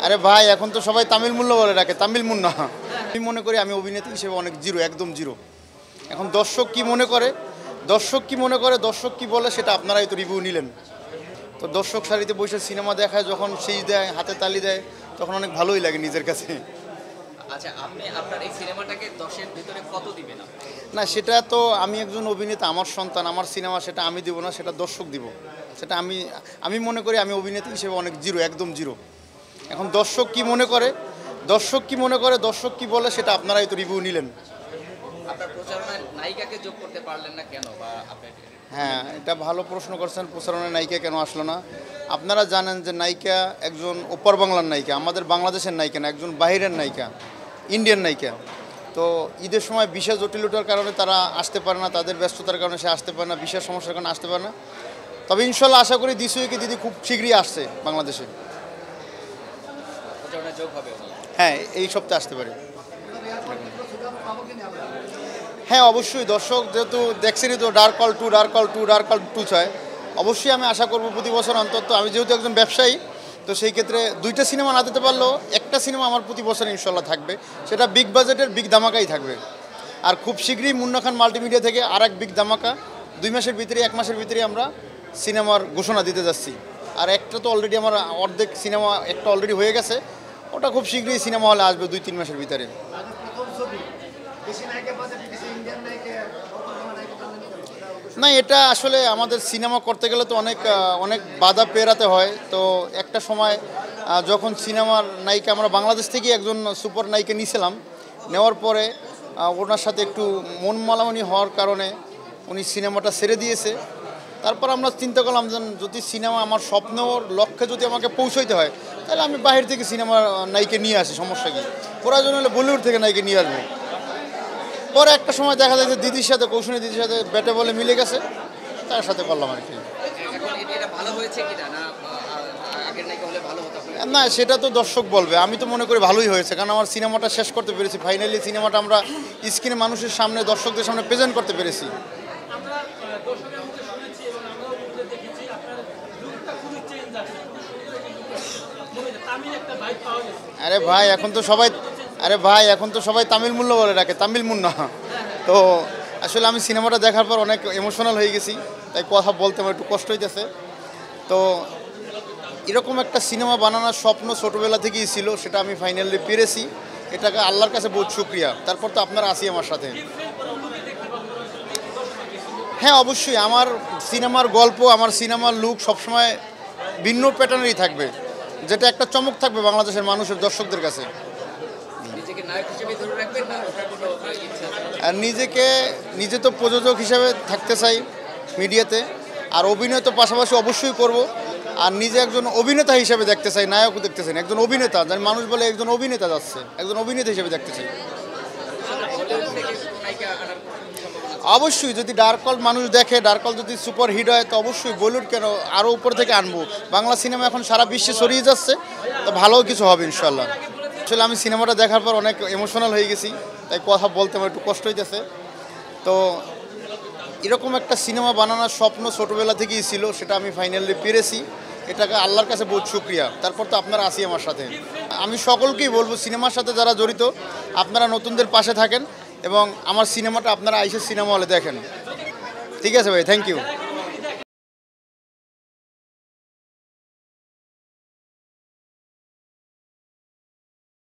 আরে ভাই এখন তো সবাই তামিল মুন্না বলে ডাকে, তামিল মুন্না। আমি মনে করি আমি অভিনেতা হিসেবে অনেক জিরো, একদম জিরো। এখন দর্শক কি মনে করে, দর্শক কি বলে সেটা আপনারাই তো রিভিউ নিলেন। তো দর্শক সারিতে বসে সিনেমা দেখায়, যখন শীষ দেয়, হাতে তালি দেয়, তখন অনেক ভালোই লাগে নিজের কাছে। আচ্ছা, আপনি আপনার এই সিনেমাটাকে 10-এর ভিতরে কত দিবেন? না, সেটা তো আমি একজন অভিনেতা, আমার সন্তান, আমার সিনেমা, সেটা আমি দিব না, সেটা দর্শক দিব। সেটা আমি মনে করি আমি অভিনেতা হিসেবে অনেক জিরো, একদম জিরো। এখন দর্শক কি মনে করে, দর্শক কি বলে সেটা আপনারাই তো রিভিউ নিলেন। আপনার প্রচারণায় নায়িকাকে যোগ করতে পারলেন না কেন, বা আপনি? হ্যাঁ, এটা ভালো প্রশ্ন করছেন। প্রচারণায় নায়িকা কেন আসলো না? আপনারা জানেন যে নায়িকা একজন ওপার বাংলার নায়িকা, আমাদের বাংলাদেশের নায়িকা না, একজন বাইরের নায়িকা, ইন্ডিয়ান নায়িকা। তো ঈদের সময় বিশেষ জটিলতার কারণে তারা আসতে পারে না, তাদের ব্যস্ততার কারণে সে আসতে পারে না, বিশেষ সমস্যার কারণে আসতে পারে না। তবে ইনশাল্লাহ আশা করি দিস উইকে দিদি খুব শীঘ্রই আসছে বাংলাদেশে। প্রচারণায় যোগ হবে? হ্যাঁ, এই সপ্তাহে আসতে পারে। হ্যাঁ, অবশ্যই। দর্শক যেহেতু দেখছেনই তো, ডার্ক কল টু চায়, অবশ্যই আমি আশা করব প্রতি বছর অন্তত। আমি যেহেতু একজন ব্যবসায়ী, তো সেই ক্ষেত্রে 2টা সিনেমা না দিতে পারলেও একটা সিনেমা আমার প্রতি বছর ইনশাল্লাহ থাকবে, সেটা বিগ বাজেটের বিগ ধামাকাই থাকবে। আর খুব শীঘ্রই মুন্না খান মাল্টিমিডিয়া থেকে আর এক বিগ ধামাকা 2 মাসের ভিতরে, 1 মাসের ভিতরে আমরা সিনেমার ঘোষণা দিতে যাচ্ছি। আর একটা তো অলরেডি আমার অর্ধেক সিনেমা একটা অলরেডি হয়ে গেছে, ওটা খুব শীঘ্রই সিনেমা হলে আসবে 2-3 মাসের ভিতরে। না, এটা আসলে আমাদের সিনেমা করতে গেলে তো অনেক বাধা পেরাতে হয়। তো একটা সময় যখন সিনেমার নায়িকা আমরা বাংলাদেশ থেকে একজন সুপার নায়িকা নিয়েছিলাম, নেওয়ার পরে ওনার সাথে একটু মন মালামানি হওয়ার কারণে উনি সিনেমাটা ছেড়ে দিয়েছে। তারপর আমরা চিন্তা করলাম যে যদি সিনেমা আমার স্বপ্নর লক্ষ্যে যদি আমাকে পৌঁছাইতে হয়, তাহলে আমি বাহির থেকে সিনেমার নায়িকা নিয়ে আসি, সমস্যা কী? প্রয়োজন হলে বলিউড থেকে নায়িকা নিয়ে আসবো। পরে একটা সময় দেখা যায় যে দিদির সাথে, কৌশলী দিদির সাথে ব্যাটে বলে মিলে গেছে, তার সাথে করলাম আর কি। না, সেটা তো দর্শক বলবে। আমি তো মনে করি ভালোই হয়েছে, কারণ আমার সিনেমাটা শেষ করতে পেরেছি। ফাইনালি সিনেমাটা আমরা স্ক্রিনে মানুষের সামনে, দর্শকদের সামনে প্রেজেন্ট করতে পেরেছি। আরে ভাই এখন তো সবাই তামিল মুন্না বলে ডাকে, তামিল মুন্না। তো আসলে আমি সিনেমাটা দেখার পর অনেক ইমোশনাল হয়ে গেছি, তাই কথা বলতে আমার একটু কষ্ট হইতেছে। তো এরকম একটা সিনেমা বানানোর স্বপ্ন ছোটোবেলা থেকেই ছিল, সেটা আমি ফাইনালি পেরেছি। এটাকে আল্লাহর কাছে বহুত শুকরিয়া। তারপর তো আপনারা আসি আমার সাথে। হ্যাঁ, অবশ্যই। আমার সিনেমার গল্প, আমার সিনেমার লুক সবসময় ভিন্ন প্যাটার্নেরই থাকবে, যেটা একটা চমক থাকবে বাংলাদেশের মানুষের, দর্শকদের কাছে। আর নিজে তো প্রযোজক হিসাবে থাকতে চাই মিডিয়াতে, আর অভিনয় তো পাশাপাশি অবশ্যই করব। আর নিজে একজন অভিনেতা হিসেবে দেখতে চাই, নায়কও দেখতে চাই না, একজন অভিনেতা, যার মানুষ বলে একজন অভিনেতা যাচ্ছে, একজন অভিনেতা হিসেবে দেখতে চাই। অবশ্যই, যদি ডার্ক কল মানুষ দেখে, ডার্ক কল যদি সুপার হিট হয়, তো অবশ্যই বলিউড কেন, আরও উপর থেকে আনবো। বাংলা সিনেমা এখন সারা বিশ্বে ছড়িয়ে যাচ্ছে, তো ভালোও কিছু হবে ইনশাল্লাহ। আসলে আমি সিনেমাটা দেখার পর অনেক ইমোশনাল হয়ে গেছি, তাই কথা বলতে আমার একটু কষ্ট হইতেছে। তো এরকম একটা সিনেমা বানানোর স্বপ্ন ছোটোবেলা থেকেই ছিল, সেটা আমি ফাইনালি পেরেছি। এটাকে আল্লাহর কাছে বহুত শুকরিয়া। তারপর তো আপনারা আসি আমার সাথে। আমি সকলকেই বলবো, সিনেমার সাথে যারা জড়িত, আপনারা নতুনদের পাশে থাকেন এবং আমার সিনেমাটা আপনারা আইসে সিনেমা হলে দেখেন। ঠিক আছে ভাই, থ্যাংক ইউ।